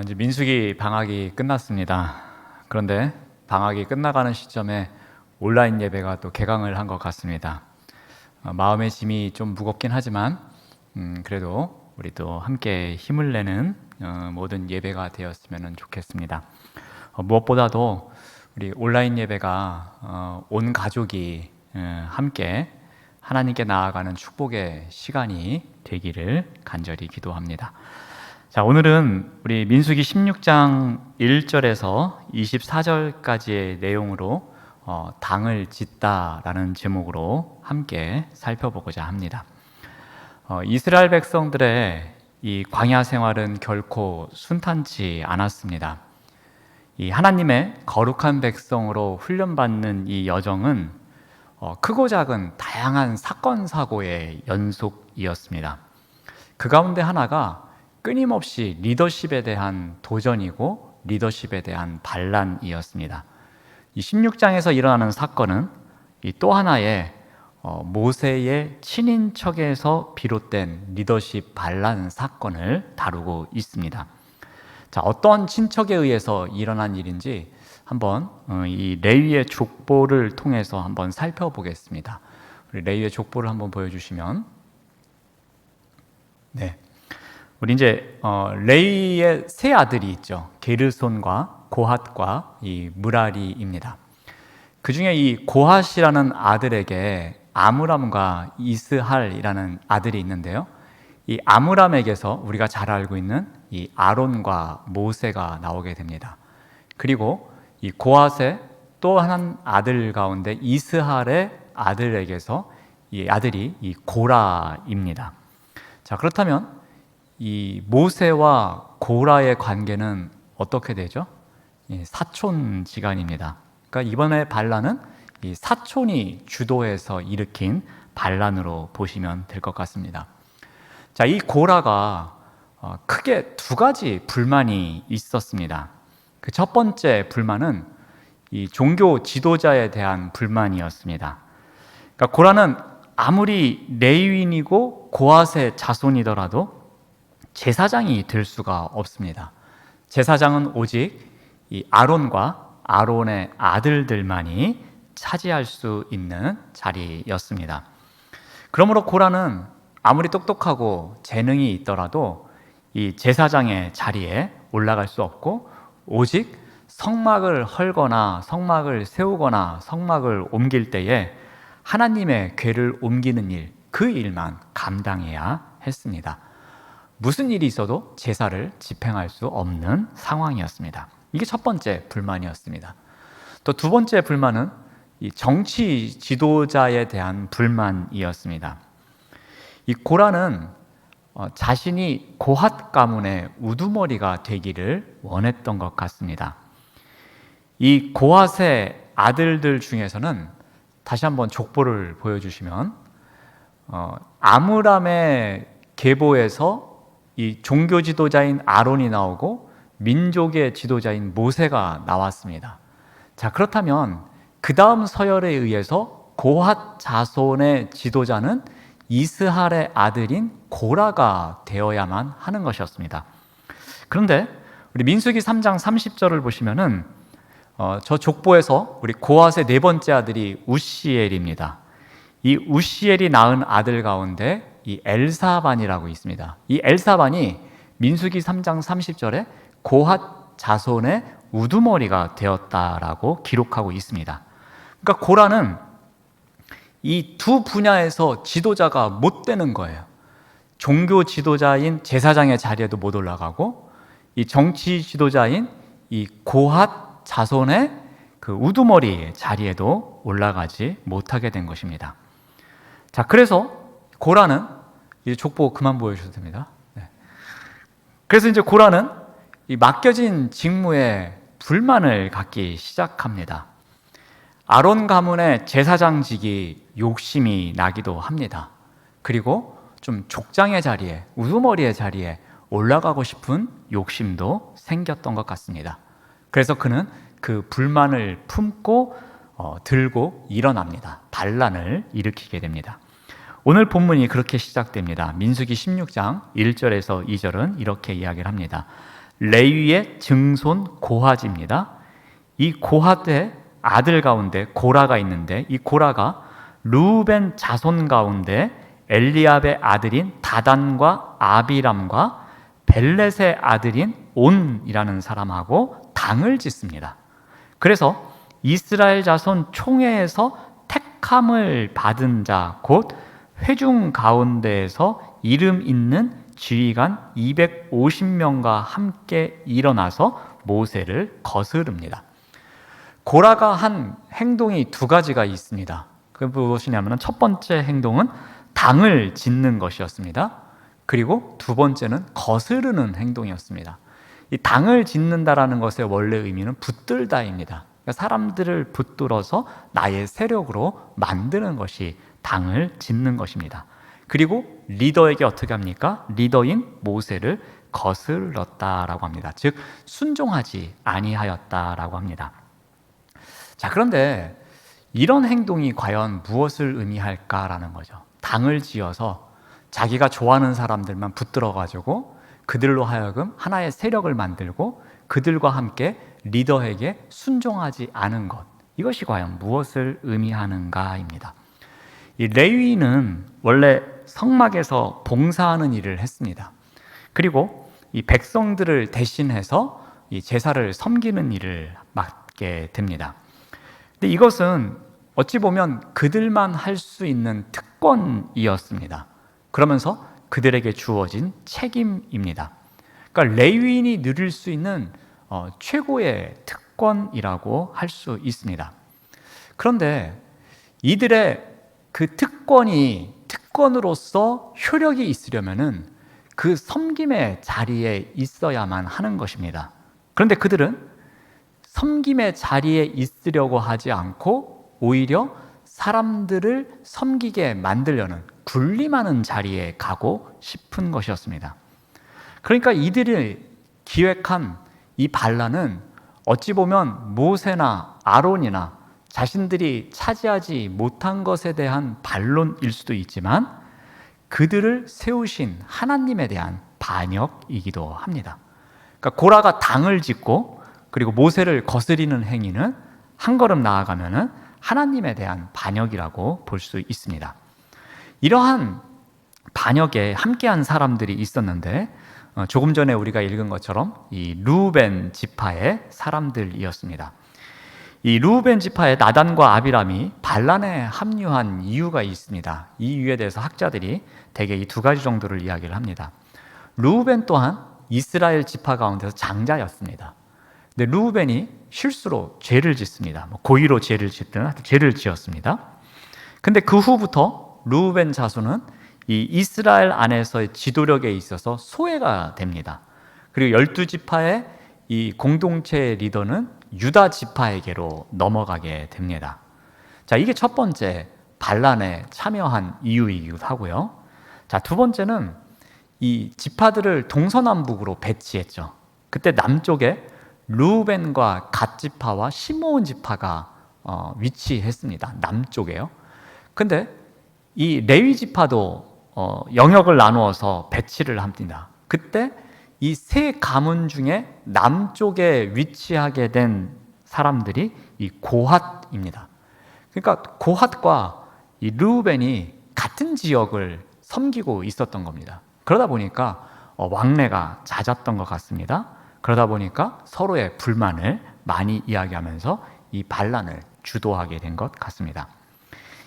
이제 민수기 방학이 끝났습니다. 그런데 방학이 끝나가는 시점에 온라인 예배가 또 개강을 한 것 같습니다. 마음의 짐이 좀 무겁긴 하지만 그래도 우리 또 함께 힘을 내는 모든 예배가 되었으면 좋겠습니다. 무엇보다도 우리 온라인 예배가 온 가족이 함께 하나님께 나아가는 축복의 시간이 되기를 간절히 기도합니다. 자, 오늘은 우리 민수기 16장 1절에서 24절까지의 내용으로 당을 짓다라는 제목으로 함께 살펴보고자 합니다. 이스라엘 백성들의 이 광야 생활은 결코 순탄치 않았습니다. 이 하나님의 거룩한 백성으로 훈련받는 이 여정은 크고 작은 다양한 사건 사고의 연속이었습니다. 그 가운데 하나가 끊임없이 리더십에 대한 도전이고 리더십에 대한 반란이었습니다. 이 16장에서 일어나는 사건은 또 하나의 모세의 친인척에서 비롯된 리더십 반란 사건을 다루고 있습니다. 자, 어떤 친척에 의해서 일어난 일인지 한번 이 레위의 족보를 통해서 한번 살펴보겠습니다. 우리 레위의 족보를 한번 보여주시면, 네. 우리 이제 레위의 세 아들이 있죠. 게르손과 고핫과 이 무라리입니다. 그 중에 이 고핫이라는 아들에게 아므람과 이스할이라는 아들이 있는데요. 이 아므람에게서 우리가 잘 알고 있는 이 아론과 모세가 나오게 됩니다. 그리고 이 고핫의 또 한 아들 가운데 이스할의 아들에게서 이 아들이 이 고라입니다. 자, 그렇다면 이 모세와 고라의 관계는 어떻게 되죠? 사촌지간입니다. 그러니까 이번에 반란은 이 사촌이 주도해서 일으킨 반란으로 보시면 될 것 같습니다. 자, 이 고라가 크게 두 가지 불만이 있었습니다. 그 첫 번째 불만은 이 종교 지도자에 대한 불만이었습니다. 그러니까 고라는 아무리 레위인이고 고핫의 자손이더라도 제사장이 될 수가 없습니다. 제사장은 오직 이 아론과 아론의 아들들만이 차지할 수 있는 자리였습니다. 그러므로 고라는 아무리 똑똑하고 재능이 있더라도 이 제사장의 자리에 올라갈 수 없고 오직 성막을 헐거나 성막을 세우거나 성막을 옮길 때에 하나님의 궤를 옮기는 일, 그 일만 감당해야 했습니다. 무슨 일이 있어도 제사를 집행할 수 없는 상황이었습니다. 이게 첫 번째 불만이었습니다. 또 두 번째 불만은 이 정치 지도자에 대한 불만이었습니다. 이 고라는 자신이 고핫 가문의 우두머리가 되기를 원했던 것 같습니다. 이 고핫의 아들들 중에서는 다시 한번 족보를 보여주시면 아므람의 계보에서 이 종교 지도자인 아론이 나오고 민족의 지도자인 모세가 나왔습니다. 자, 그렇다면 그 다음 서열에 의해서 고핫 자손의 지도자는 이스할의 아들인 고라가 되어야만 하는 것이었습니다. 그런데 우리 민수기 3장 30절을 보시면은 저 족보에서 우리 고핫의 네 번째 아들이 우시엘입니다. 이 우시엘이 낳은 아들 가운데 이 엘사반이라고 있습니다. 이 엘사반이 민수기 3장 30절에 고핫 자손의 우두머리가 되었다라고 기록하고 있습니다. 그러니까 고라는 이 두 분야에서 지도자가 못 되는 거예요. 종교 지도자인 제사장의 자리에도 못 올라가고 이 정치 지도자인 이 고핫 자손의 그 우두머리 자리에도 올라가지 못하게 된 것입니다. 자, 그래서 고라는 이제 족보 그만 보여주셔도 됩니다. 네. 그래서 이제 고라는 이 맡겨진 직무에 불만을 갖기 시작합니다. 아론 가문의 제사장직이 욕심이 나기도 합니다. 그리고 좀 족장의 자리에, 우두머리의 자리에 올라가고 싶은 욕심도 생겼던 것 같습니다. 그래서 그는 그 불만을 품고 들고 일어납니다. 반란을 일으키게 됩니다. 오늘 본문이 그렇게 시작됩니다. 민수기 16장 1절에서 2절은 이렇게 이야기를 합니다. 레위의 증손 고핫입니다. 이 고핫의 아들 가운데 고라가 있는데, 이 고라가 르우벤 자손 가운데 엘리압의 아들인 다단과 아비람과 벨렛의 아들인 온이라는 사람하고 당을 짓습니다. 그래서 이스라엘 자손 총회에서 택함을 받은 자, 곧 회중 가운데에서 이름 있는 지휘관 250명과 함께 일어나서 모세를 거스릅니다. 고라가 한 행동이 두 가지가 있습니다. 그게 무엇이냐면, 첫 번째 행동은 당을 짓는 것이었습니다. 그리고 두 번째는 거스르는 행동이었습니다. 이 당을 짓는다라는 것의 원래 의미는 붙들다입니다. 그러니까 사람들을 붙들어서 나의 세력으로 만드는 것이 당을 짓는 것입니다. 그리고 리더에게 어떻게 합니까? 리더인 모세를 거스렀다라고 합니다. 즉 순종하지 아니하였다라고 합니다. 자, 그런데 이런 행동이 과연 무엇을 의미할까라는 거죠. 당을 지어서 자기가 좋아하는 사람들만 붙들어가지고 그들로 하여금 하나의 세력을 만들고 그들과 함께 리더에게 순종하지 않은 것, 이것이 과연 무엇을 의미하는가입니다. 이 레위인은 원래 성막에서 봉사하는 일을 했습니다. 그리고 이 백성들을 대신해서 이 제사를 섬기는 일을 맡게 됩니다. 근데 이것은 어찌 보면 그들만 할 수 있는 특권이었습니다. 그러면서 그들에게 주어진 책임입니다. 그러니까 레위인이 누릴 수 있는 최고의 특권이라고 할 수 있습니다. 그런데 이들의 그 특권으로서 효력이 있으려면은 그 섬김의 자리에 있어야만 하는 것입니다. 그런데 그들은 섬김의 자리에 있으려고 하지 않고 오히려 사람들을 섬기게 만들려는, 군림하는 자리에 가고 싶은 것이었습니다. 그러니까 이들이 기획한 이 반란은 어찌 보면 모세나 아론이나 자신들이 차지하지 못한 것에 대한 반론일 수도 있지만 그들을 세우신 하나님에 대한 반역이기도 합니다. 그러니까 고라가 당을 짓고 그리고 모세를 거스리는 행위는 한 걸음 나아가면은 하나님에 대한 반역이라고 볼 수 있습니다. 이러한 반역에 함께한 사람들이 있었는데 조금 전에 우리가 읽은 것처럼 이 르우벤 지파의 사람들이었습니다. 이 르우벤 지파의 나단과 아비람이 반란에 합류한 이유가 있습니다. 이 이유에 대해서 학자들이 대개 이 두 가지 정도를 이야기를 합니다. 르우벤 또한 이스라엘 지파 가운데서 장자였습니다. 근데 르우벤이 실수로 죄를 짓습니다. 고의로 죄를 짓든 죄를 지었습니다. 근데 그 후부터 르우벤 자손은 이 이스라엘 안에서의 지도력에 있어서 소외가 됩니다. 그리고 12지파의 이 공동체의 리더는 유다 지파에게로 넘어가게 됩니다. 자, 이게 첫 번째 반란에 참여한 이유이기도 하고요. 자, 두 번째는 이 지파들을 동서남북으로 배치했죠. 그때 남쪽에 르우벤과 갓 지파와 시므온 지파가 위치했습니다. 남쪽에요. 근데 이 레위 지파도 영역을 나누어서 배치를 합니다. 그때 이 세 가문 중에 남쪽에 위치하게 된 사람들이 이 고핫입니다. 그러니까 고핫과 이 르우벤이 같은 지역을 섬기고 있었던 겁니다. 그러다 보니까 왕래가 잦았던 것 같습니다. 그러다 보니까 서로의 불만을 많이 이야기하면서 이 반란을 주도하게 된 것 같습니다.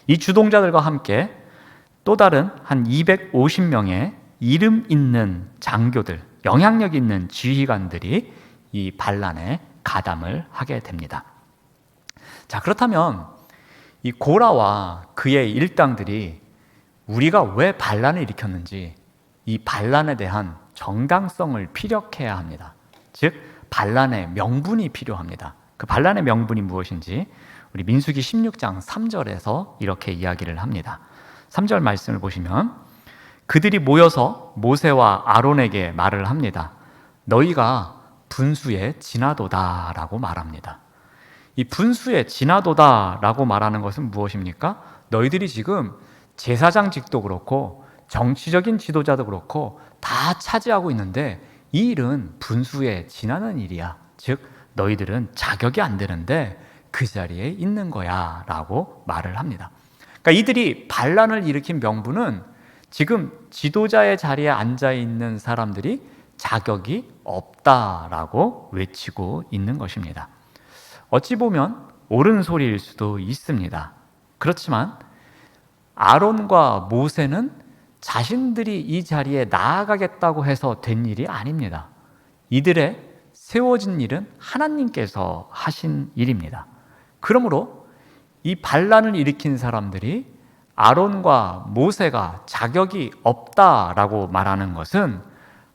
이 주동자들과 함께 또 다른 한 250명의 이름 있는 장교들, 영향력 있는 지휘관들이 이 반란에 가담을 하게 됩니다. 자, 그렇다면 이 고라와 그의 일당들이 우리가 왜 반란을 일으켰는지 이 반란에 대한 정당성을 피력해야 합니다. 즉 반란의 명분이 필요합니다. 그 반란의 명분이 무엇인지 우리 민수기 16장 3절에서 이렇게 이야기를 합니다. 3절 말씀을 보시면 그들이 모여서 모세와 아론에게 말을 합니다. 너희가 분수에 지나도다 라고 말합니다. 이 분수에 지나도다 라고 말하는 것은 무엇입니까? 너희들이 지금 제사장직도 그렇고 정치적인 지도자도 그렇고 다 차지하고 있는데 이 일은 분수에 지나는 일이야. 즉 너희들은 자격이 안 되는데 그 자리에 있는 거야 라고 말을 합니다. 그러니까 이들이 반란을 일으킨 명분은 지금 지도자의 자리에 앉아 있는 사람들이 자격이 없다라고 외치고 있는 것입니다. 어찌 보면 옳은 소리일 수도 있습니다. 그렇지만 아론과 모세는 자신들이 이 자리에 나아가겠다고 해서 된 일이 아닙니다. 이들의 세워진 일은 하나님께서 하신 일입니다. 그러므로 이 반란을 일으킨 사람들이 아론과 모세가 자격이 없다라고 말하는 것은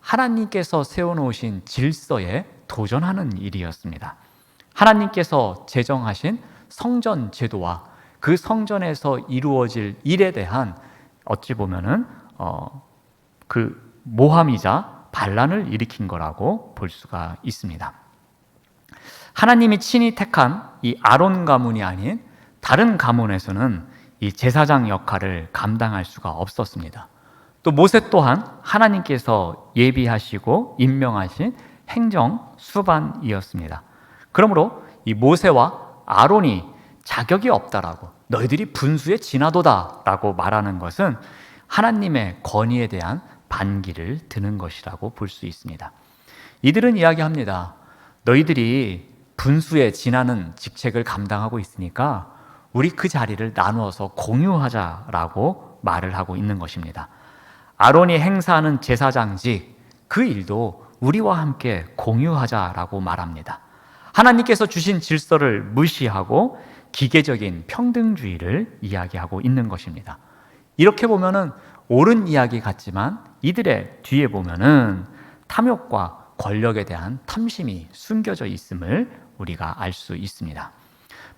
하나님께서 세워놓으신 질서에 도전하는 일이었습니다. 하나님께서 제정하신 성전 제도와 그 성전에서 이루어질 일에 대한 어찌 보면은 그 모함이자 반란을 일으킨 거라고 볼 수가 있습니다. 하나님이 친히 택한 이 아론 가문이 아닌 다른 가문에서는 이 제사장 역할을 감당할 수가 없었습니다. 또 모세 또한 하나님께서 예비하시고 임명하신 행정 수반이었습니다. 그러므로 이 모세와 아론이 자격이 없다라고, 너희들이 분수에 지나도다라고 말하는 것은 하나님의 권위에 대한 반기를 드는 것이라고 볼 수 있습니다. 이들은 이야기합니다. 너희들이 분수에 지나는 직책을 감당하고 있으니까 우리 그 자리를 나누어서 공유하자라고 말을 하고 있는 것입니다. 아론이 행사하는 제사장직, 그 일도 우리와 함께 공유하자라고 말합니다. 하나님께서 주신 질서를 무시하고 기계적인 평등주의를 이야기하고 있는 것입니다. 이렇게 보면은 옳은 이야기 같지만 이들의 뒤에 보면은 탐욕과 권력에 대한 탐심이 숨겨져 있음을 우리가 알 수 있습니다.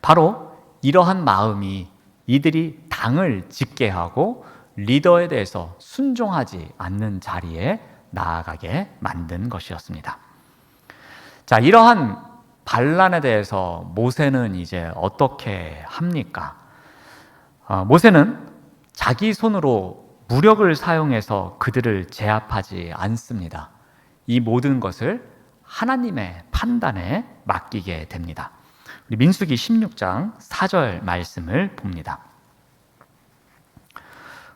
바로 이러한 마음이 이들이 당을 짓게 하고 리더에 대해서 순종하지 않는 자리에 나아가게 만든 것이었습니다. 자, 이러한 반란에 대해서 모세는 이제 어떻게 합니까? 모세는 자기 손으로 무력을 사용해서 그들을 제압하지 않습니다. 이 모든 것을 하나님의 판단에 맡기게 됩니다. 우리 민수기 16장 4절 말씀을 봅니다.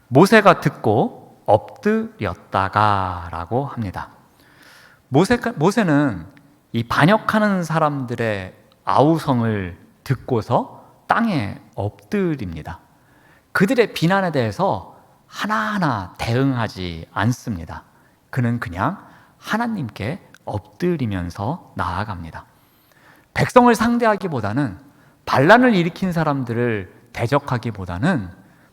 모세가 듣고 엎드렸다가 라고 합니다. 모세는 이 반역하는 사람들의 아우성을 듣고서 땅에 엎드립니다. 그들의 비난에 대해서 하나하나 대응하지 않습니다. 그는 그냥 하나님께 엎드리면서 나아갑니다. 백성을 상대하기보다는, 반란을 일으킨 사람들을 대적하기보다는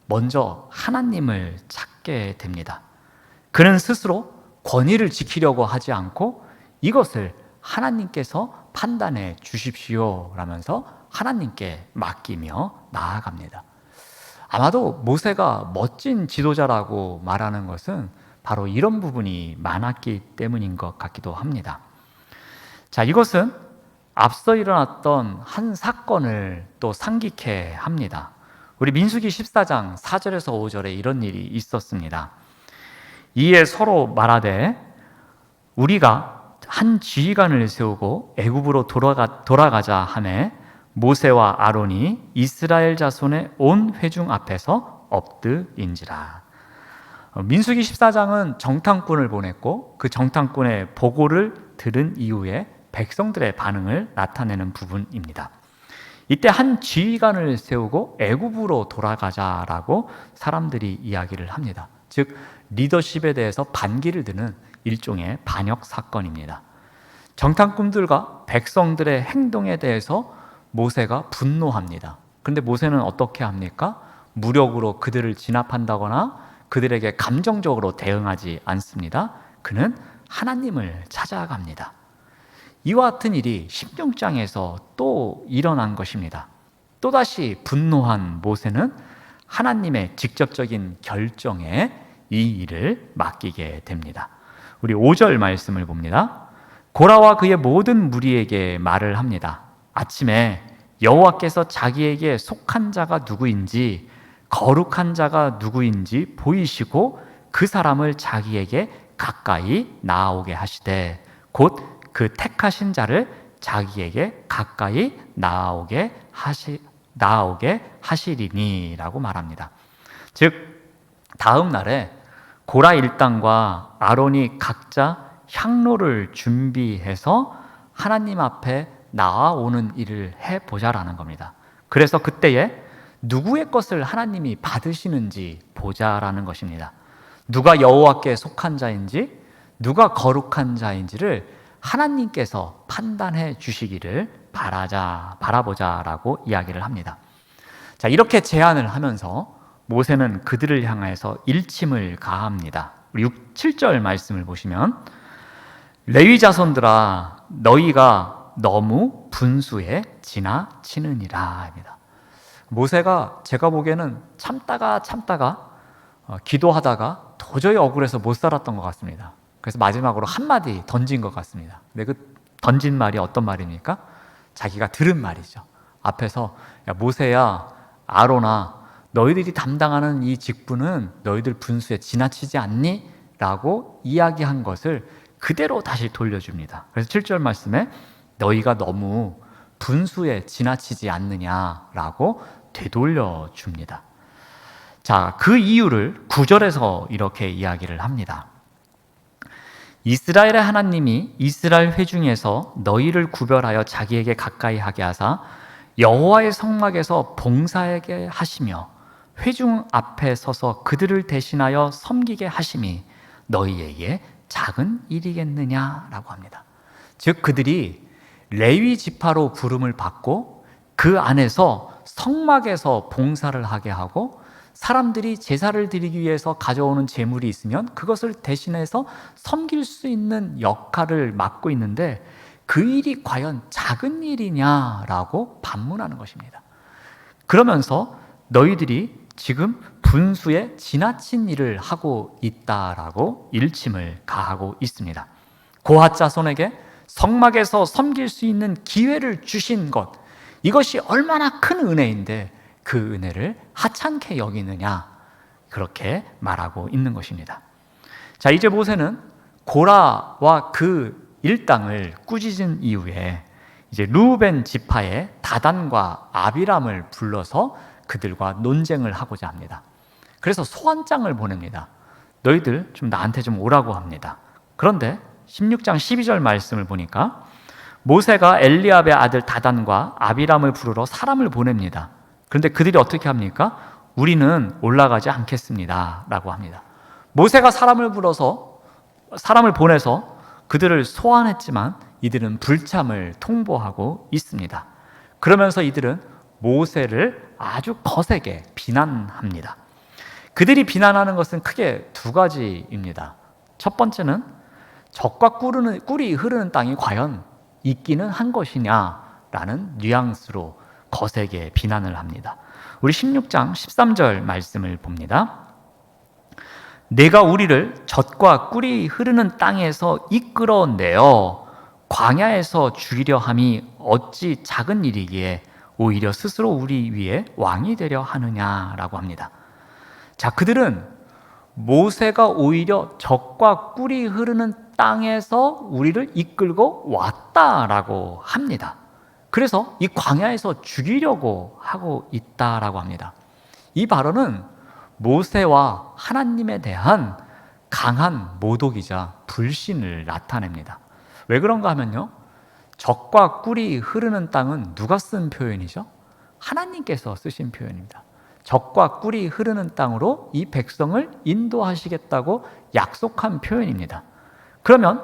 먼저 하나님을 찾게 됩니다. 그는 스스로 권위를 지키려고 하지 않고 이것을 하나님께서 판단해 주십시오 라면서 하나님께 맡기며 나아갑니다. 아마도 모세가 멋진 지도자라고 말하는 것은 바로 이런 부분이 많았기 때문인 것 같기도 합니다. 자, 이것은 앞서 일어났던 한 사건을 또 상기케 합니다. 우리 민수기 14장 4절에서 5절에 이런 일이 있었습니다. 이에 서로 말하되 우리가 한 지휘관을 세우고 애굽으로 돌아가자 하매 모세와 아론이 이스라엘 자손의 온 회중 앞에서 엎드린지라. 민수기 14장은 정탐꾼을 보냈고 그 정탐꾼의 보고를 들은 이후에 백성들의 반응을 나타내는 부분입니다. 이때 한 지휘관을 세우고 애굽으로 돌아가자라고 사람들이 이야기를 합니다. 즉 리더십에 대해서 반기를 드는 일종의 반역 사건입니다. 정탐꾼들과 백성들의 행동에 대해서 모세가 분노합니다. 그런데 모세는 어떻게 합니까? 무력으로 그들을 진압한다거나 그들에게 감정적으로 대응하지 않습니다. 그는 하나님을 찾아갑니다. 이와 같은 일이 16장에서 또 일어난 것입니다. 또다시 분노한 모세는 하나님의 직접적인 결정에 이 일을 맡기게 됩니다. 우리 5절 말씀을 봅니다. 고라와 그의 모든 무리에게 말을 합니다. 아침에 여호와께서 자기에게 속한 자가 누구인지 거룩한 자가 누구인지 보이시고 그 사람을 자기에게 가까이 나아오게 하시되 곧 그 택하신 자를 자기에게 가까이 나아오게 하시리니라고 말합니다. 즉 다음 날에 고라 일당과 아론이 각자 향로를 준비해서 하나님 앞에 나아오는 일을 해보자라는 겁니다. 그래서 그때에 누구의 것을 하나님이 받으시는지 보자라는 것입니다. 누가 여호와께 속한 자인지 누가 거룩한 자인지를 하나님께서 판단해 주시기를 바라보자라고 이야기를 합니다. 자, 이렇게 제안을 하면서 모세는 그들을 향해서 일침을 가합니다. 7절 말씀을 보시면 레위 자손들아 너희가 너무 분수에 지나치느니라 합니다. 모세가 제가 보기에는 참다가 기도하다가 도저히 억울해서 못 살았던 것 같습니다. 그래서 마지막으로 한마디 던진 것 같습니다. 근데 그 던진 말이 어떤 말입니까? 자기가 들은 말이죠. 앞에서 야 모세야 아론아 너희들이 담당하는 이 직분은 너희들 분수에 지나치지 않니? 라고 이야기한 것을 그대로 다시 돌려줍니다. 그래서 7절 말씀에 너희가 너무 분수에 지나치지 않느냐라고 되돌려 줍니다. 자, 그 이유를 9절에서 이렇게 이야기를 합니다. 이스라엘의 하나님이 이스라엘 회중에서 너희를 구별하여 자기에게 가까이 하게 하사 여호와의 성막에서 봉사하게 하시며 회중 앞에 서서 그들을 대신하여 섬기게 하심이 너희에게 작은 일이겠느냐라고 합니다. 즉 그들이 레위 지파로 부름을 받고 그 안에서 성막에서 봉사를 하게 하고 사람들이 제사를 드리기 위해서 가져오는 제물이 있으면 그것을 대신해서 섬길 수 있는 역할을 맡고 있는데 그 일이 과연 작은 일이냐라고 반문하는 것입니다. 그러면서 너희들이 지금 분수에 지나친 일을 하고 있다라고 일침을 가하고 있습니다. 고핫 자손에게 성막에서 섬길 수 있는 기회를 주신 것, 이것이 얼마나 큰 은혜인데 그 은혜를 하찮게 여기느냐, 그렇게 말하고 있는 것입니다. 자, 이제 모세는 고라와 그 일당을 꾸짖은 이후에 이제 르우벤 지파의 다단과 아비람을 불러서 그들과 논쟁을 하고자 합니다. 그래서 소환장을 보냅니다. 너희들 좀 나한테 좀 오라고 합니다. 그런데 16장 12절 말씀을 보니까 모세가 엘리압의 아들 다단과 아비람을 부르러 사람을 보냅니다. 그런데 그들이 어떻게 합니까? 우리는 올라가지 않겠습니다 라고 합니다. 모세가 사람을 보내서 그들을 소환했지만 이들은 불참을 통보하고 있습니다. 그러면서 이들은 모세를 아주 거세게 비난합니다. 그들이 비난하는 것은 크게 두 가지입니다. 첫 번째는 적과 꿀이 흐르는 땅이 과연 있기는 한 것이냐라는 뉘앙스로 거세게 비난을 합니다. 우리 16장 13절 말씀을 봅니다. 내가 우리를 젖과 꿀이 흐르는 땅에서 이끌어내어 광야에서 죽이려 함이 어찌 작은 일이기에 오히려 스스로 우리 위에 왕이 되려 하느냐라고 합니다. 자, 그들은 모세가 오히려 젖과 꿀이 흐르는 땅에서 우리를 이끌고 왔다라고 합니다. 그래서 이 광야에서 죽이려고 하고 있다라고 합니다. 이 발언은 모세와 하나님에 대한 강한 모독이자 불신을 나타냅니다. 왜 그런가 하면요, 젖과 꿀이 흐르는 땅은 누가 쓴 표현이죠? 하나님께서 쓰신 표현입니다. 젖과 꿀이 흐르는 땅으로 이 백성을 인도하시겠다고 약속한 표현입니다. 그러면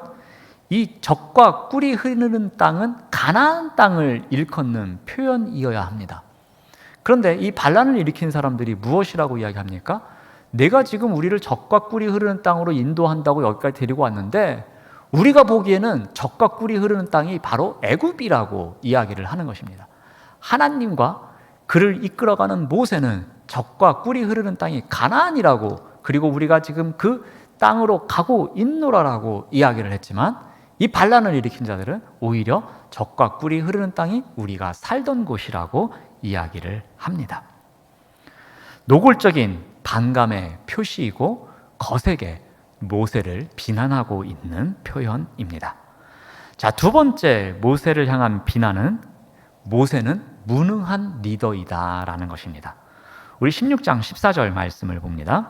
이 젖과 꿀이 흐르는 땅은 가나안 땅을 일컫는 표현이어야 합니다. 그런데 이 반란을 일으킨 사람들이 무엇이라고 이야기합니까? 내가 지금 우리를 젖과 꿀이 흐르는 땅으로 인도한다고 여기까지 데리고 왔는데 우리가 보기에는 젖과 꿀이 흐르는 땅이 바로 애굽이라고 이야기를 하는 것입니다. 하나님과 그를 이끌어가는 모세는 젖과 꿀이 흐르는 땅이 가나안이라고, 그리고 우리가 지금 그 땅으로 가고 있노라라고 이야기를 했지만 이 반란을 일으킨 자들은 오히려 젖과 꿀이 흐르는 땅이 우리가 살던 곳이라고 이야기를 합니다. 노골적인 반감의 표시이고 거세게 모세를 비난하고 있는 표현입니다. 자, 두 번째 모세를 향한 비난은 모세는 무능한 리더이다라는 것입니다. 우리 16장 14절 말씀을 봅니다.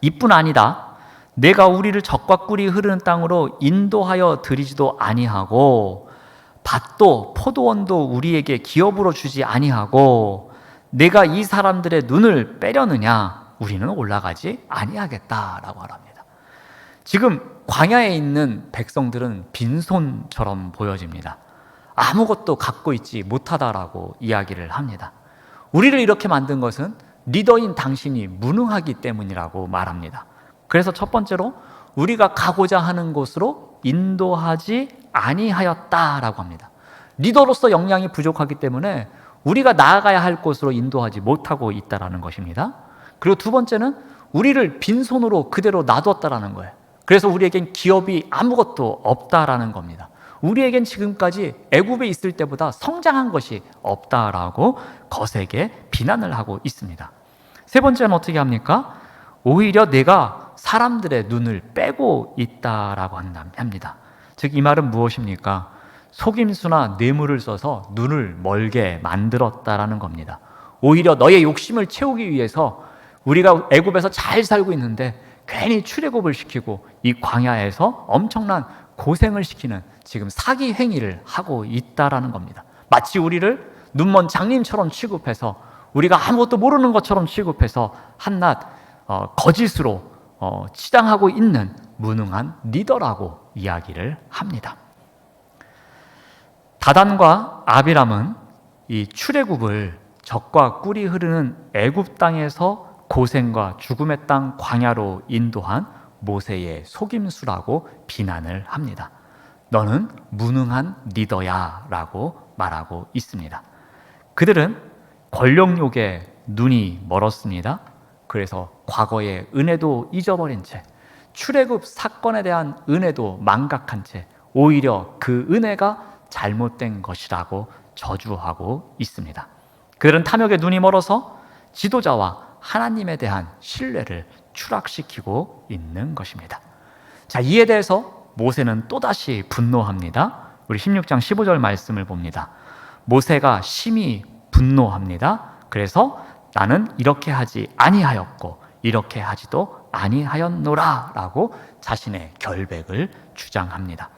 이뿐 아니다. 내가 우리를 적과 꿀이 흐르는 땅으로 인도하여 드리지도 아니하고 밭도 포도원도 우리에게 기업으로 주지 아니하고 내가 이 사람들의 눈을 빼려느냐? 우리는 올라가지 아니하겠다라고 합니다. 지금 광야에 있는 백성들은 빈손처럼 보여집니다. 아무것도 갖고 있지 못하다라고 이야기를 합니다. 우리를 이렇게 만든 것은 리더인 당신이 무능하기 때문이라고 말합니다. 그래서 첫 번째로 우리가 가고자 하는 곳으로 인도하지 아니하였다라고 합니다. 리더로서 역량이 부족하기 때문에 우리가 나아가야 할 곳으로 인도하지 못하고 있다라는 것입니다. 그리고 두 번째는 우리를 빈손으로 그대로 놔뒀다라는 거예요. 그래서 우리에겐 기업이 아무것도 없다라는 겁니다. 우리에겐 지금까지 애굽에 있을 때보다 성장한 것이 없다라고 거세게 비난을 하고 있습니다. 세 번째는 어떻게 합니까? 오히려 내가 사람들의 눈을 빼고 있다라고 합니다. 즉, 이 말은 무엇입니까? 속임수나 뇌물을 써서 눈을 멀게 만들었다라는 겁니다. 오히려 너의 욕심을 채우기 위해서 우리가 애굽에서 잘 살고 있는데 괜히 출애굽을 시키고 이 광야에서 엄청난 고생을 시키는 지금 사기 행위를 하고 있다라는 겁니다. 마치 우리를 눈먼 장님처럼 취급해서 우리가 아무것도 모르는 것처럼 취급해서 한낱 거짓으로 치장하고 있는 무능한 리더라고 이야기를 합니다. 다단과 아비람은 이 출애굽을 적과 꿀이 흐르는 애굽 땅에서 고생과 죽음의 땅 광야로 인도한 모세의 속임수라고 비난을 합니다. 너는 무능한 리더야 라고 말하고 있습니다. 그들은 권력욕에 눈이 멀었습니다. 그래서 과거의 은혜도 잊어버린 채 출애굽 사건에 대한 은혜도 망각한 채 오히려 그 은혜가 잘못된 것이라고 저주하고 있습니다. 그들은 탐욕에 눈이 멀어서 지도자와 하나님에 대한 신뢰를 추락시키고 있는 것입니다. 자, 이에 대해서 모세는 또다시 분노합니다. 우리 16장 15절 말씀을 봅니다. 모세가 심히 분노합니다. 그래서 나는 이렇게 하지 아니하였고 이렇게 하지도 아니하였노라 라고 자신의 결백을 주장합니다.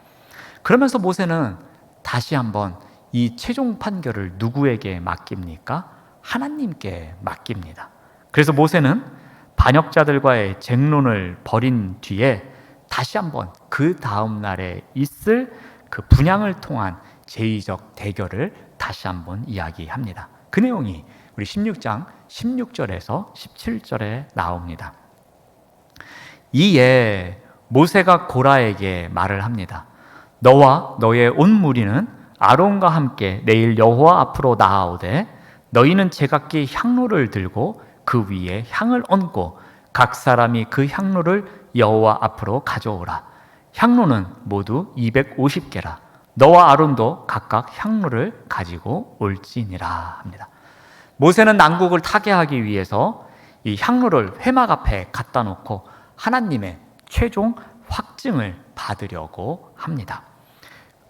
그러면서 모세는 다시 한번 이 최종 판결을 누구에게 맡깁니까? 하나님께 맡깁니다. 그래서 모세는 반역자들과의 쟁론을 벌인 뒤에 다시 한번 그 다음 날에 있을 그 분향을 통한 제의적 대결을 다시 한번 이야기합니다. 그 내용이 우리 16장 16절에서 17절에 나옵니다. 이에 모세가 고라에게 말을 합니다. 너와 너의 온 무리는 아론과 함께 내일 여호와 앞으로 나아오되 너희는 제각기 향로를 들고 그 위에 향을 얹고 각 사람이 그 향로를 여호와 앞으로 가져오라. 향로는 모두 250개라. 너와 아론도 각각 향로를 가지고 올지니라 합니다. 모세는 난국을 타개하기 위해서 이 향로를 회막 앞에 갖다 놓고 하나님의 최종 확증을 받으려고 합니다.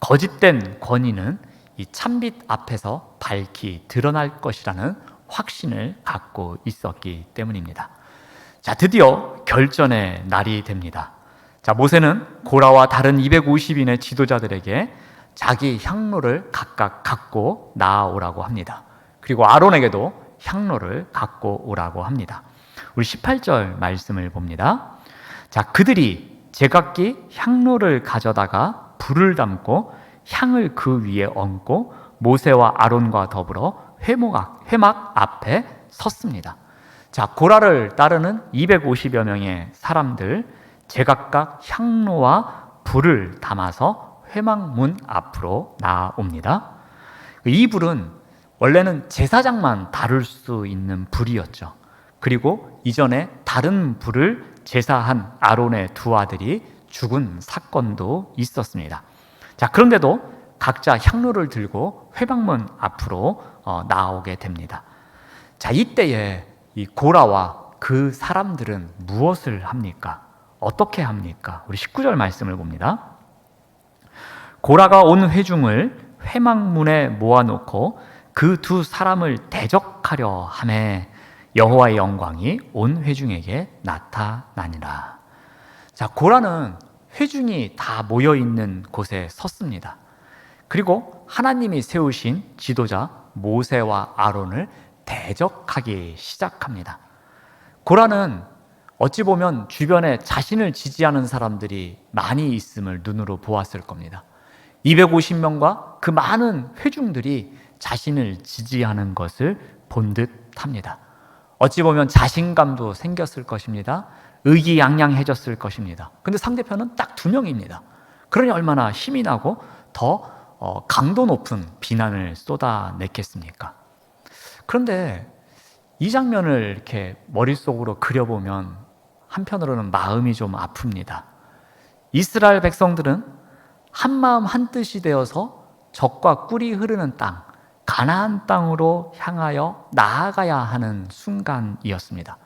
거짓된 권위는 이 참빛 앞에서 밝히 드러날 것이라는 확신을 갖고 있었기 때문입니다. 자, 드디어 결전의 날이 됩니다. 자, 모세는 고라와 다른 250인의 지도자들에게 자기 향로를 각각 갖고 나아오라고 합니다. 그리고 아론에게도 향로를 갖고 오라고 합니다. 우리 18절 말씀을 봅니다. 자, 그들이 제각기 향로를 가져다가 불을 담고 향을 그 위에 얹고 모세와 아론과 더불어 회막 앞에 섰습니다. 자, 고라를 따르는 250여 명의 사람들 제각각 향로와 불을 담아서 회막문 앞으로 나옵니다. 이 불은 원래는 제사장만 다룰 수 있는 불이었죠. 그리고 이전에 다른 불을 제사한 아론의 두 아들이 죽은 사건도 있었습니다. 자, 그런데도 각자 향로를 들고 회막문 앞으로 나오게 됩니다. 자, 이때에 이 고라와 그 사람들은 무엇을 합니까? 어떻게 합니까? 우리 19절 말씀을 봅니다. 고라가 온 회중을 회막문에 모아놓고 그 두 사람을 대적하려 하매 여호와의 영광이 온 회중에게 나타나니라. 자, 고라는 회중이 다 모여 있는 곳에 섰습니다. 그리고 하나님이 세우신 지도자 모세와 아론을 대적하기 시작합니다. 고라는 어찌 보면 주변에 자신을 지지하는 사람들이 많이 있음을 눈으로 보았을 겁니다. 250명과 그 많은 회중들이 자신을 지지하는 것을 본 듯합니다. 어찌 보면 자신감도 생겼을 것입니다. 의기양양해졌을 것입니다. 근데 상대편은 딱 2명입니다. 그러니 얼마나 힘이 나고 더 강도 높은 비난을 쏟아냈겠습니까? 그런데 이 장면을 이렇게 머릿속으로 그려보면 한편으로는 마음이 좀 아픕니다. 이스라엘 백성들은 한마음 한뜻이 되어서 적과 꿀이 흐르는 땅, 가나안 땅으로 향하여 나아가야 하는 순간이었습니다.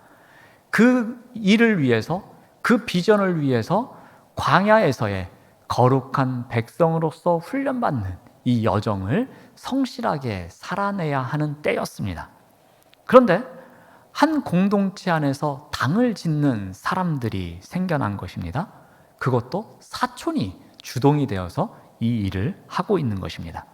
그 일을 위해서, 그 비전을 위해서 광야에서의 거룩한 백성으로서 훈련받는 이 여정을 성실하게 살아내야 하는 때였습니다. 그런데 한 공동체 안에서 당을 짓는 사람들이 생겨난 것입니다. 그것도 사촌이 주동이 되어서 이 일을 하고 있는 것입니다.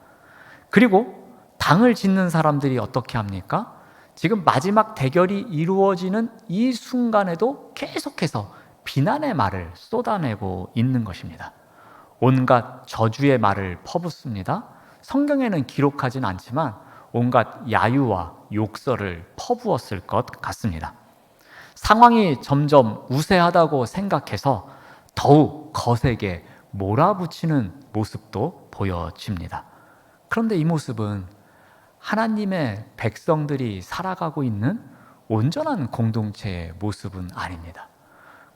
그리고 당을 짓는 사람들이 어떻게 합니까? 지금 마지막 대결이 이루어지는 이 순간에도 계속해서 비난의 말을 쏟아내고 있는 것입니다. 온갖 저주의 말을 퍼붓습니다. 성경에는 기록하진 않지만 온갖 야유와 욕설을 퍼부었을 것 같습니다. 상황이 점점 우세하다고 생각해서 더욱 거세게 몰아붙이는 모습도 보여집니다. 그런데 이 모습은 하나님의 백성들이 살아가고 있는 온전한 공동체의 모습은 아닙니다.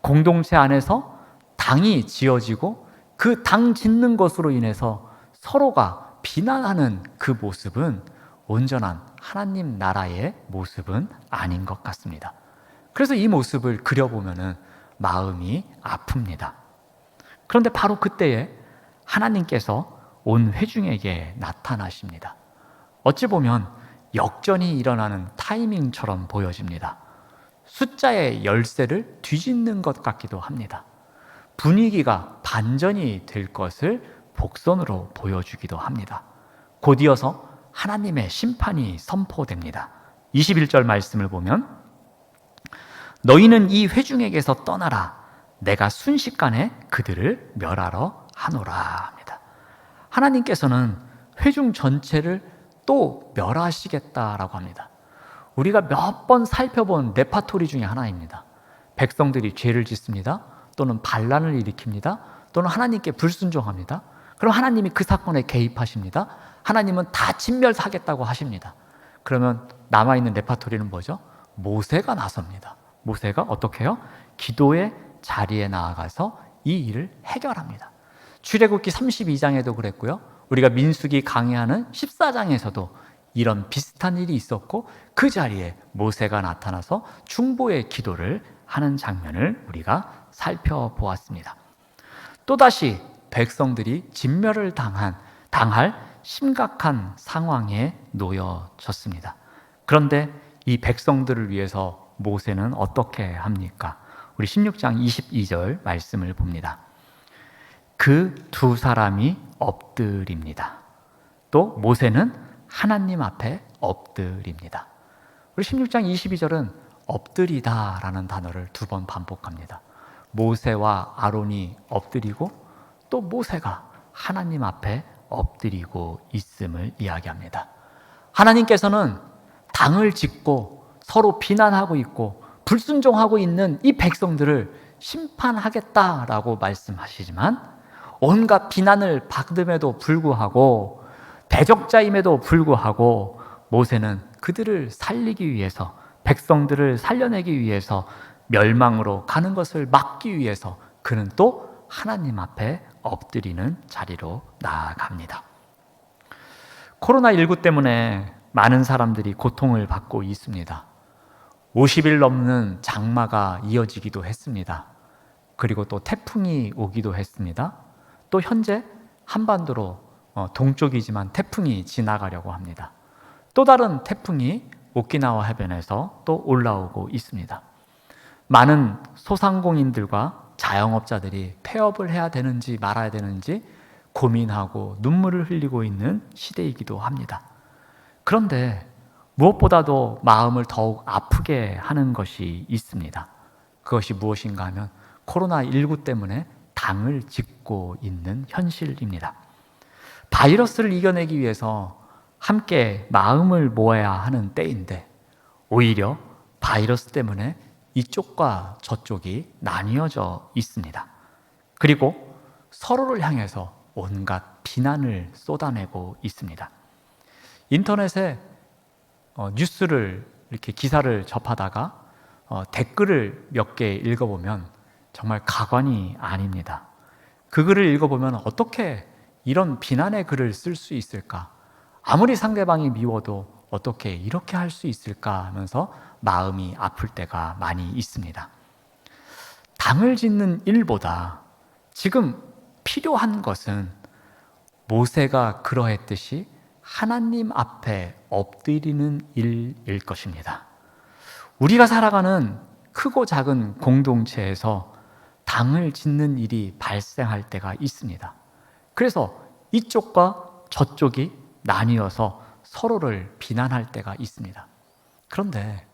공동체 안에서 당이 지어지고 그 당 짓는 것으로 인해서 서로가 비난하는 그 모습은 온전한 하나님 나라의 모습은 아닌 것 같습니다. 그래서 이 모습을 그려보면 마음이 아픕니다. 그런데 바로 그때에 하나님께서 온 회중에게 나타나십니다. 어찌 보면 역전이 일어나는 타이밍처럼 보여집니다. 숫자의 열쇠를 뒤집는 것 같기도 합니다. 분위기가 반전이 될 것을 복선으로 보여주기도 합니다. 곧이어서 하나님의 심판이 선포됩니다. 21절 말씀을 보면 너희는 이 회중에게서 떠나라. 내가 순식간에 그들을 멸하러 하노라 합니다. 하나님께서는 회중 전체를 또 멸하시겠다라고 합니다. 우리가 몇 번 살펴본 레파토리 중에 하나입니다. 백성들이 죄를 짓습니다. 또는 반란을 일으킵니다. 또는 하나님께 불순종합니다. 그럼 하나님이 그 사건에 개입하십니다. 하나님은 다 진멸하겠다고 하십니다. 그러면 남아있는 레파토리는 뭐죠? 모세가 나섭니다. 모세가 어떻게 해요? 기도의 자리에 나아가서 이 일을 해결합니다. 출애굽기 32장에도 그랬고요. 우리가 민수기 강의하는 14장에서도 이런 비슷한 일이 있었고 그 자리에 모세가 나타나서 중보의 기도를 하는 장면을 우리가 살펴보았습니다. 또다시 백성들이 진멸을 당할 심각한 상황에 놓여졌습니다. 그런데 이 백성들을 위해서 모세는 어떻게 합니까? 우리 16장 22절 말씀을 봅니다. 그 두 사람이 엎드립니다. 또 모세는 하나님 앞에 엎드립니다. 우리 16장 22절은 엎드리다 라는 단어를 2번 반복합니다. 모세와 아론이 엎드리고 또 모세가 하나님 앞에 엎드리고 있음을 이야기합니다. 하나님께서는 당을 짓고 서로 비난하고 있고 불순종하고 있는 이 백성들을 심판하겠다라고 말씀하시지만 온갖 비난을 받음에도 불구하고 대적자임에도 불구하고 모세는 그들을 살리기 위해서 백성들을 살려내기 위해서 멸망으로 가는 것을 막기 위해서 그는 또 하나님 앞에 엎드리는 자리로 나아갑니다. 코로나19 때문에 많은 사람들이 고통을 받고 있습니다. 50일 넘는 장마가 이어지기도 했습니다. 그리고 또 태풍이 오기도 했습니다. 또 현재 한반도로 동쪽이지만 태풍이 지나가려고 합니다. 또 다른 태풍이 오키나와 해변에서 또 올라오고 있습니다. 많은 소상공인들과 자영업자들이 폐업을 해야 되는지 말아야 되는지 고민하고 눈물을 흘리고 있는 시대이기도 합니다. 그런데 무엇보다도 마음을 더욱 아프게 하는 것이 있습니다. 그것이 무엇인가 하면 코로나19 때문에 당을 짓고 있는 현실입니다. 바이러스를 이겨내기 위해서 함께 마음을 모아야 하는 때인데 오히려 바이러스 때문에 이쪽과 저쪽이 나뉘어져 있습니다. 그리고 서로를 향해서 온갖 비난을 쏟아내고 있습니다. 인터넷에 뉴스를 이렇게 기사를 접하다가 댓글을 몇 개 읽어보면 정말 가관이 아닙니다. 그 글을 읽어보면 어떻게 이런 비난의 글을 쓸 수 있을까? 아무리 상대방이 미워도 어떻게 이렇게 할 수 있을까 하면서 마음이 아플 때가 많이 있습니다. 당을 짓는 일보다 지금 필요한 것은 모세가 그러했듯이 하나님 앞에 엎드리는 일일 것입니다. 우리가 살아가는 크고 작은 공동체에서 당을 짓는 일이 발생할 때가 있습니다. 그래서 이쪽과 저쪽이 나뉘어서 서로를 비난할 때가 있습니다. 그런데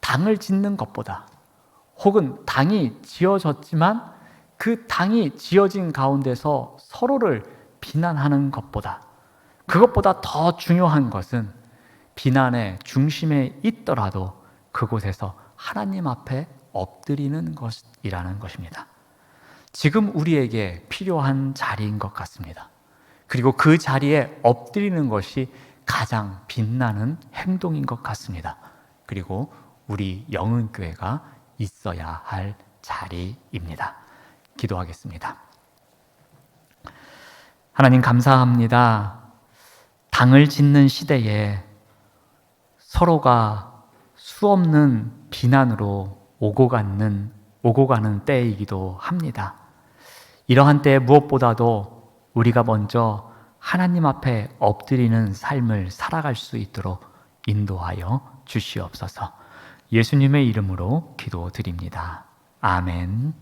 당을 짓는 것보다 혹은 당이 지어졌지만 그 당이 지어진 가운데서 서로를 비난하는 것보다 그것보다 더 중요한 것은 비난의 중심에 있더라도 그곳에서 하나님 앞에 엎드리는 것이라는 것입니다. 지금 우리에게 필요한 자리인 것 같습니다. 그리고 그 자리에 엎드리는 것이 가장 빛나는 행동인 것 같습니다. 그리고 우리 영은교회가 있어야 할 자리입니다. 기도하겠습니다. 하나님 감사합니다. 당을 짓는 시대에 서로가 수없는 비난으로 오고 가는 때이기도 합니다. 이러한 때에 무엇보다도 우리가 먼저 하나님 앞에 엎드리는 삶을 살아갈 수 있도록 인도하여 주시옵소서. 예수님의 이름으로 기도드립니다. 아멘.